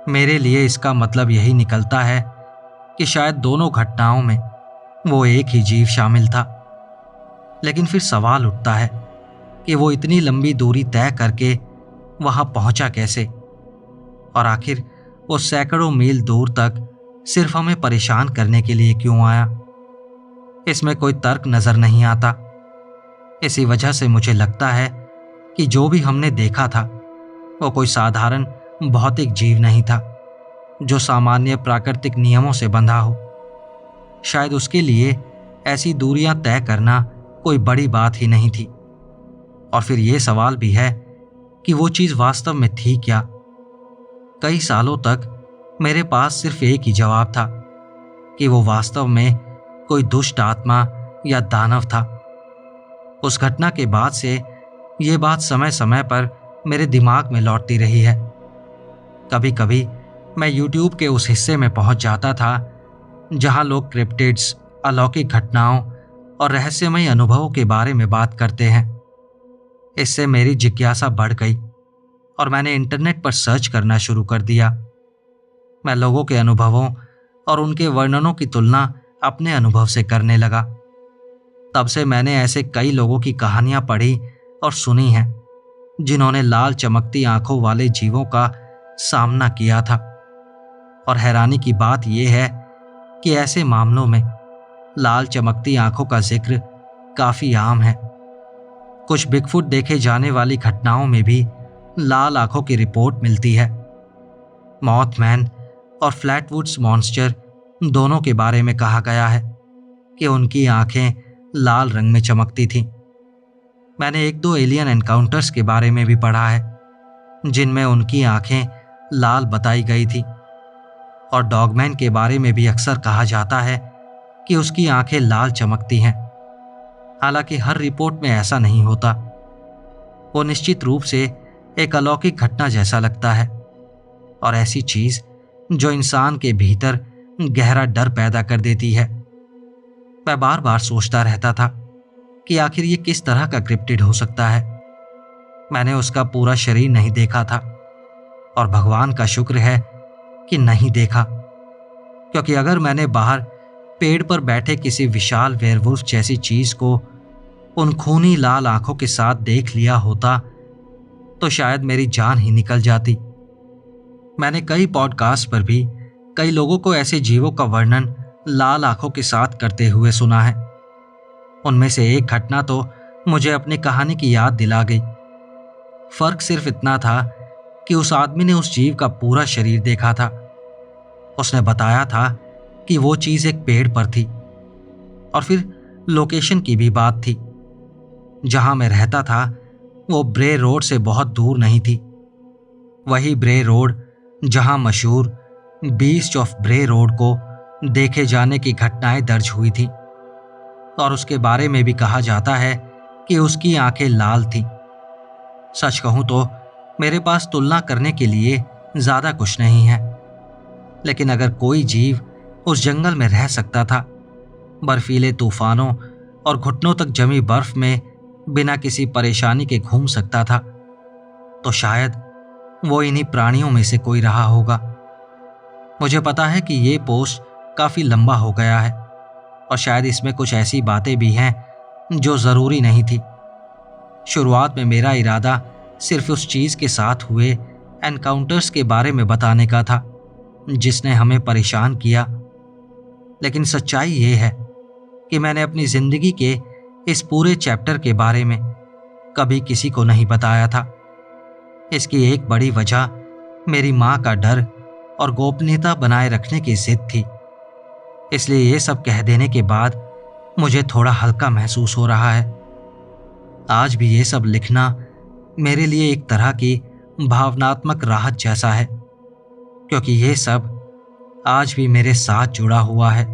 Speaker 1: मेरे लिए इसका मतलब यही निकलता है कि शायद दोनों घटनाओं में वो एक ही जीव शामिल था। लेकिन फिर सवाल उठता है कि वो इतनी लंबी दूरी तय करके वहां पहुंचा कैसे, और आखिर वो सैकड़ों मील दूर तक सिर्फ हमें परेशान करने के लिए क्यों आया। इसमें कोई तर्क नजर नहीं आता। इसी वजह से मुझे लगता है कि जो भी हमने देखा था वो कोई साधारण भौतिक जीव नहीं था जो सामान्य प्राकृतिक नियमों से बंधा हो। शायद उसके लिए ऐसी दूरियां तय करना कोई बड़ी बात ही नहीं थी। और फिर ये सवाल भी है कि वो चीज वास्तव में थी क्या। कई सालों तक मेरे पास सिर्फ एक ही जवाब था कि वो वास्तव में कोई दुष्ट आत्मा या दानव था। उस घटना के बाद से ये बात समय समय पर मेरे दिमाग में लौटती रही है। कभी कभी मैं YouTube के उस हिस्से में पहुंच जाता था जहां लोग क्रिप्टिड्स, अलौकिक घटनाओं और रहस्यमय अनुभवों के बारे में बात करते हैं। इससे मेरी जिज्ञासा बढ़ गई और मैंने इंटरनेट पर सर्च करना शुरू कर दिया। मैं लोगों के अनुभवों और उनके वर्णनों की तुलना अपने अनुभव से करने लगा। तब से मैंने ऐसे कई लोगों की कहानियां पढ़ी और सुनी हैं जिन्होंने लाल चमकती आंखों वाले जीवों का सामना किया था। और हैरानी की बात यह है कि ऐसे मामलों में लाल चमकती आंखों का जिक्र काफी आम है। कुछ बिगफुट देखे जाने वाली घटनाओं में भी लाल आंखों की रिपोर्ट मिलती है। मॉथमैन और फ्लैटवुड्स मॉन्स्टर दोनों के बारे में कहा गया है कि उनकी आंखें लाल रंग में चमकती थीं। मैंने एक दो एलियन एनकाउंटर्स के बारे में भी पढ़ा है जिनमें उनकी आंखें लाल बताई गई थी। और डॉगमैन के बारे में भी अक्सर कहा जाता है कि उसकी आंखें लाल चमकती हैं। हालांकि हर रिपोर्ट में ऐसा नहीं होता। वो निश्चित रूप से एक अलौकिक घटना जैसा लगता है और ऐसी चीज जो इंसान के भीतर गहरा डर पैदा कर देती है। मैं बार बार सोचता रहता था कि आखिर ये किस तरह का क्रिप्टिड हो सकता है। मैंने उसका पूरा शरीर नहीं देखा था और भगवान का शुक्र है कि नहीं देखा, क्योंकि अगर मैंने बाहर पेड़ पर बैठे किसी विशाल वेयरवुल्फ जैसी चीज को उन खूनी लाल आंखों के साथ देख लिया होता तो शायद मेरी जान ही निकल जाती। मैंने कई पॉडकास्ट पर भी कई लोगों को ऐसे जीवों का वर्णन लाल आंखों के साथ करते हुए सुना है। उनमें से एक घटना तो मुझे अपनी कहानी की याद दिला गई। फर्क सिर्फ इतना था कि उस आदमी ने उस जीव का पूरा शरीर देखा था। उसने बताया था कि वो चीज एक पेड़ पर थी। और फिर लोकेशन की भी बात थी। जहां मैं रहता था वो ब्रे रोड से बहुत दूर नहीं थी। वही ब्रे रोड जहां मशहूर बीस्ट ऑफ ब्रे रोड को देखे जाने की घटनाएं दर्ज हुई थी। और उसके बारे में भी कहा जाता है कि उसकी आंखें लाल थीं। सच कहूं तो मेरे पास तुलना करने के लिए ज्यादा कुछ नहीं है, लेकिन अगर कोई जीव उस जंगल में रह सकता था, बर्फीले तूफानों और घुटनों तक जमी बर्फ में बिना किसी परेशानी के घूम सकता था, तो शायद वो इन्हीं प्राणियों में से कोई रहा होगा। मुझे पता है कि ये पोस्ट काफी लंबा हो गया है और शायद इसमें कुछ ऐसी बातें भी हैं जो जरूरी नहीं थी। शुरुआत में मेरा इरादा सिर्फ उस चीज के साथ हुए एनकाउंटर्स के बारे में बताने का था जिसने हमें परेशान किया, लेकिन सच्चाई ये है कि मैंने अपनी जिंदगी के इस पूरे चैप्टर के बारे में कभी किसी को नहीं बताया था। इसकी एक बड़ी वजह मेरी माँ का डर और गोपनीयता बनाए रखने की जिद थी। इसलिए ये सब कह देने के बाद मुझे थोड़ा हल्का महसूस हो रहा है। आज भी ये सब लिखना मेरे लिए एक तरह की भावनात्मक राहत जैसा है, क्योंकि ये सब आज भी मेरे साथ जुड़ा हुआ है।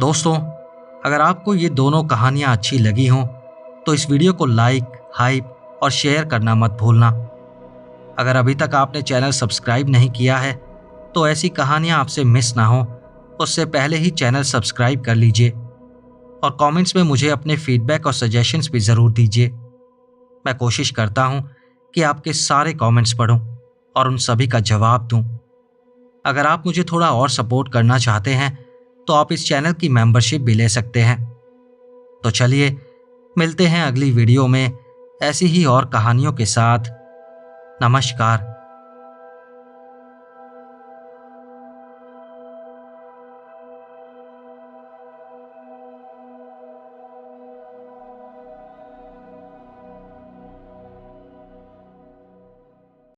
Speaker 1: दोस्तों, अगर आपको ये दोनों कहानियां अच्छी लगी हों तो इस वीडियो को लाइक, हाइप और शेयर करना मत भूलना। अगर अभी तक आपने चैनल सब्सक्राइब नहीं किया है तो ऐसी कहानियां आपसे मिस ना हो, उससे पहले ही चैनल सब्सक्राइब कर लीजिए और कमेंट्स में मुझे अपने फीडबैक और सजेशंस भी ज़रूर दीजिए। मैं कोशिश करता हूं कि आपके सारे कमेंट्स पढूं और उन सभी का जवाब दूं। अगर आप मुझे थोड़ा और सपोर्ट करना चाहते हैं तो आप इस चैनल की मेंबरशिप भी ले सकते हैं। तो चलिए मिलते हैं अगली वीडियो में ऐसी ही और कहानियों के साथ। नमस्कार।